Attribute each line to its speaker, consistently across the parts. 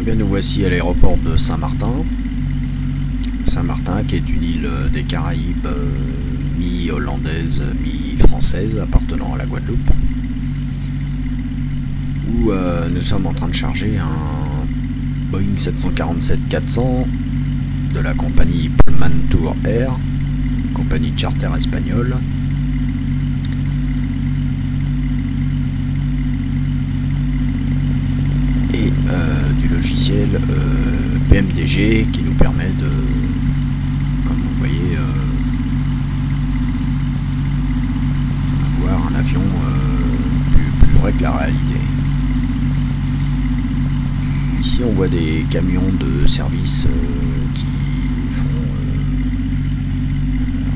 Speaker 1: bien, nous voici à l'aéroport de Saint-Martin. Saint-Martin qui est une île des Caraïbes mi-hollandaise, mi-française appartenant à la Guadeloupe, où nous sommes en train de charger un Boeing 747-400 de la compagnie Pullman Tour Air, compagnie de charter espagnole. Et du logiciel PMDG qui nous permet de, comme vous voyez, avoir un avion plus vrai que la réalité. Ici on voit des camions de service qui font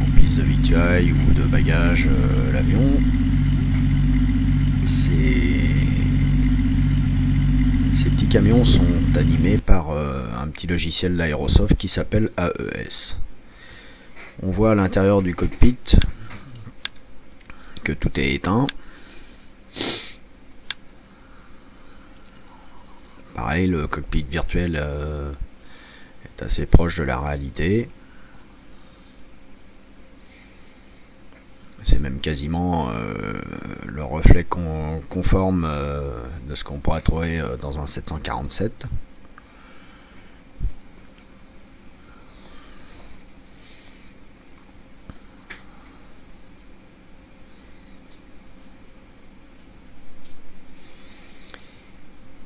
Speaker 1: remplissent de victuailles ou de bagages l'avion. Ces petits camions sont animés par un petit logiciel d'Aerosoft qui s'appelle AES. On voit à l'intérieur du cockpit que tout est éteint. Pareil, le cockpit virtuel est assez proche de la réalité. C'est même quasiment le reflet conforme de ce qu'on pourrait trouver dans un 747.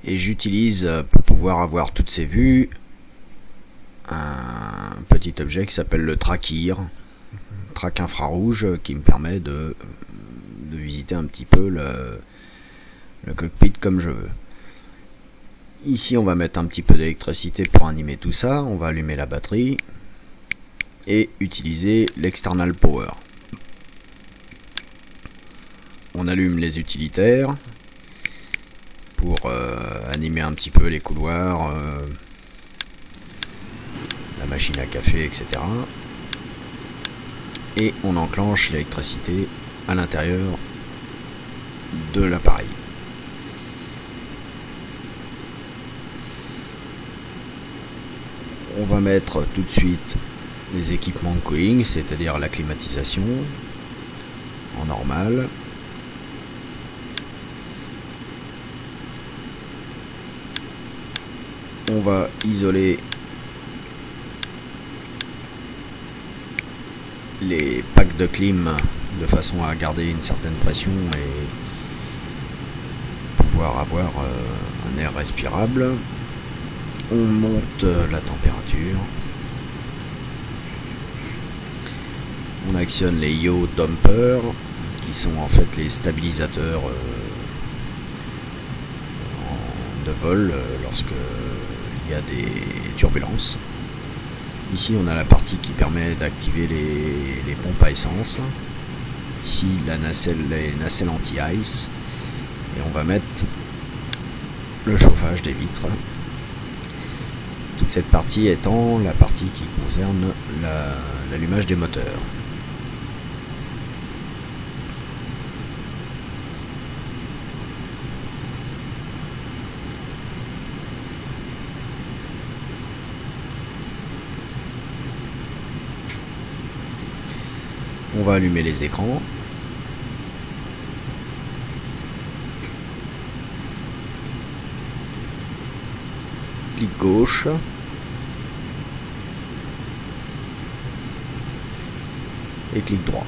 Speaker 1: Et j'utilise, pour pouvoir avoir toutes ces vues, un petit objet qui s'appelle le tracker. Track infrarouge qui me permet de visiter un petit peu le cockpit comme je veux. Ici on va mettre un petit peu d'électricité pour animer tout ça, on va allumer la batterie et utiliser l'external power. On allume les utilitaires pour animer un petit peu les couloirs, la machine à café, etc. Et on enclenche l'électricité à l'intérieur de l'appareil. On va mettre tout de suite les équipements de cooling, c'est-à-dire la climatisation en normal. On va isoler les packs de clim de façon à garder une certaine pression et pouvoir avoir un air respirable. On monte la température. On actionne les yaw dampers qui sont en fait les stabilisateurs de vol lorsque il y a des turbulences. Ici on a la partie qui permet d'activer les pompes à essence. Ici les nacelles anti-ice. Et on va mettre le chauffage des vitres. Toute cette partie étant la partie qui concerne l'allumage des moteurs. On va allumer les écrans. Clic gauche. Et clic droit.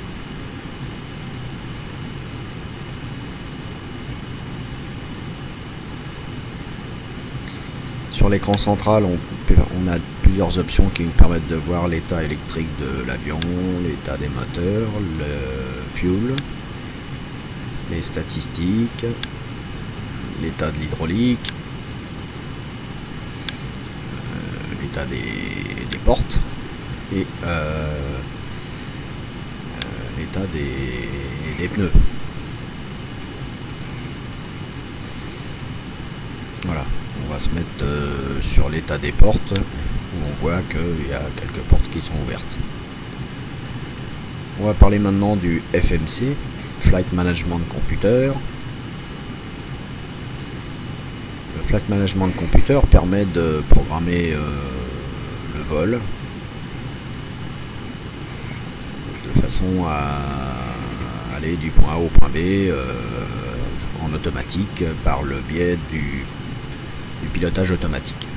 Speaker 1: Sur l'écran central, on a plusieurs options qui nous permettent de voir l'état électrique de l'avion, l'état des moteurs, le fuel, les statistiques, l'état de l'hydraulique, l'état des portes et l'état des pneus. Voilà. On va se mettre sur l'état des portes où on voit qu'il y a quelques portes qui sont ouvertes. On va parler maintenant du FMC, Flight Management Computer. Le Flight Management Computer permet de programmer le vol de façon à aller du point A au point B en automatique par le biais du pilotage automatique.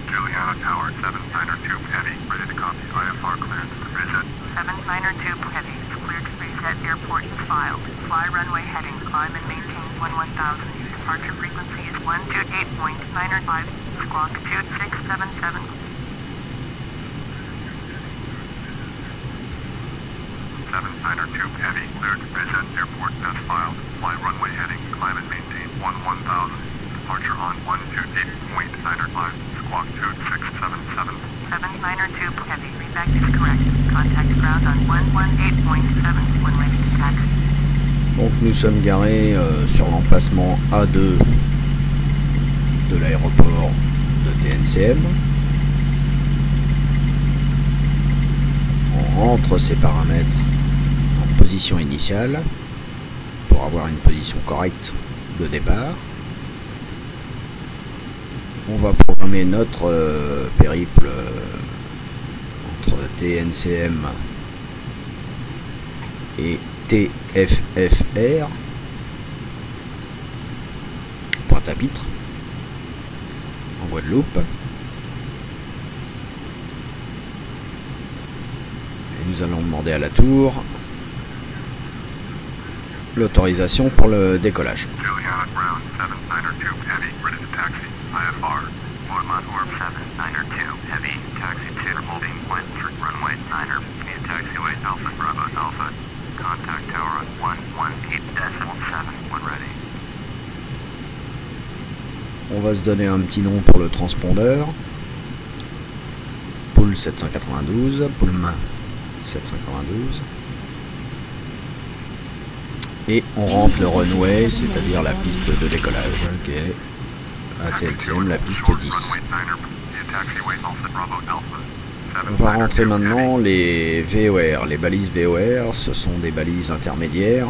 Speaker 2: Juliana Tower, 792 Heavy, ready to copy IFR command. Reset. 792 Heavy, cleared to reset airport filed. Fly runway heading, climb and maintain 1000. Departure frequency is 128.905, squawk 2677. 792 Heavy, cleared to reset airport as filed. Fly runway heading, climb and maintain 1000. Departure on 128.905, squawk 2677. 792 Heavy, feedback is correct. Contact ground on 118.7 when ready to taxi.
Speaker 1: Donc nous sommes garés sur l'emplacement A2 de l'aéroport de TNCM. On rentre ces paramètres en position initiale pour avoir une position correcte de départ. On va programmer notre périple entre TNCM et TFFR, Pointe-à-Pitre, en Guadeloupe. Et nous allons demander à la tour l'autorisation pour le décollage.
Speaker 2: Juliana Ground, 792 Heavy, ready to taxi. IFR, Mormont Orb 792 Heavy, taxi to holding point for runway 9er, via taxiway Alpha Bravo Alpha. Contact tower on 118.7 when ready.
Speaker 1: On va se donner un petit nom pour le transpondeur. Pool 792, Poolman 792. Et on rentre le runway, c'est-à-dire la piste de décollage, qui est à TNCM la piste 10. On va rentrer maintenant les VOR. Les balises VOR, ce sont des balises intermédiaires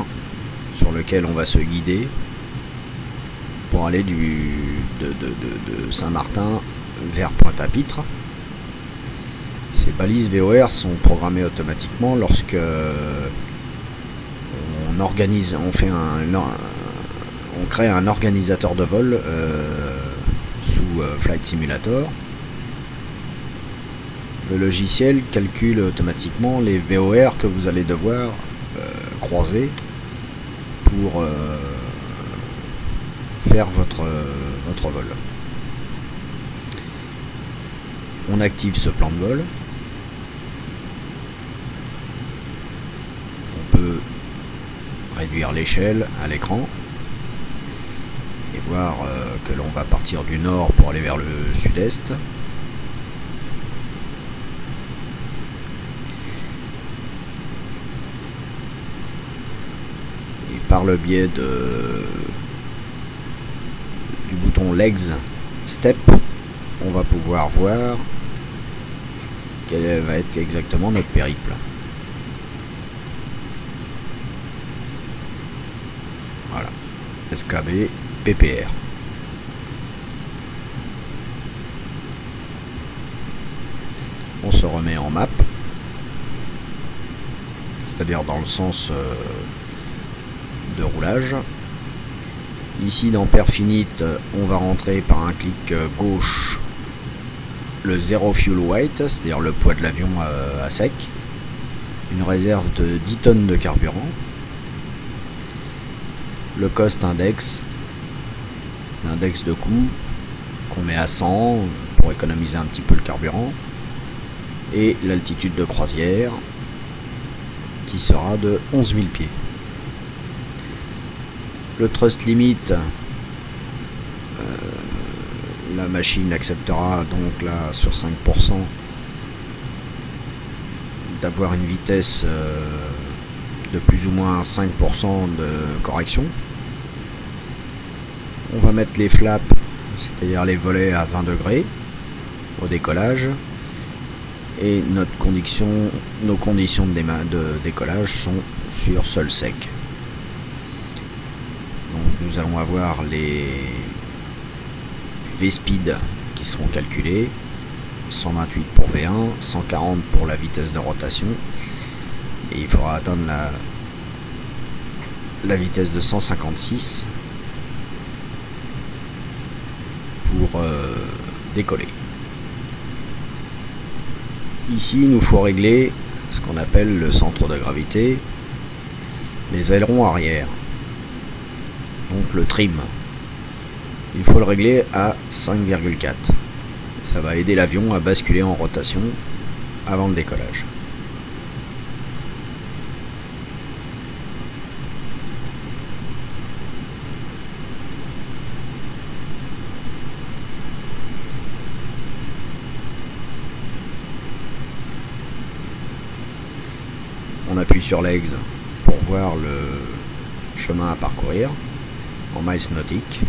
Speaker 1: sur lesquelles on va se guider pour aller de Saint-Martin vers Pointe-à-Pitre. Ces balises VOR sont programmées automatiquement lorsque on crée un organisateur de vol sous Flight Simulator. Le logiciel calcule automatiquement les VOR que vous allez devoir croiser pour faire votre vol. On active ce plan de vol. On peut réduire l'échelle à l'écran et voir que l'on va partir du nord pour aller vers le sud-est. Par le biais du bouton Legs Step, on va pouvoir voir quel va être exactement notre périple. Voilà, SKB PPR. On se remet en map, c'est-à-dire dans le sens de roulage. Ici dans Perfinite, on va rentrer par un clic gauche le Zero Fuel Weight, c'est-à-dire le poids de l'avion à sec, une réserve de 10 tonnes de carburant, le Cost Index, l'index de coût qu'on met à 100 pour économiser un petit peu le carburant, et l'altitude de croisière qui sera de 11 000 pieds. Le thrust limit, la machine acceptera donc là sur 5% d'avoir une vitesse de plus ou moins 5% de correction. On va mettre les flaps, c'est-à-dire les volets à 20 degrés au décollage, et nos conditions de décollage sont sur sol sec. nous allons avoir les V-speed qui seront calculés, 128 pour V1, 140 pour la vitesse de rotation, et il faudra atteindre la vitesse de 156 pour décoller. Ici, il nous faut régler ce qu'on appelle le centre de gravité, les ailerons arrière, donc le trim. Il faut le régler à 5,4. Ça va aider l'avion à basculer en rotation avant le décollage. On appuie sur l'EGS pour voir le chemin à parcourir en miles nautiques.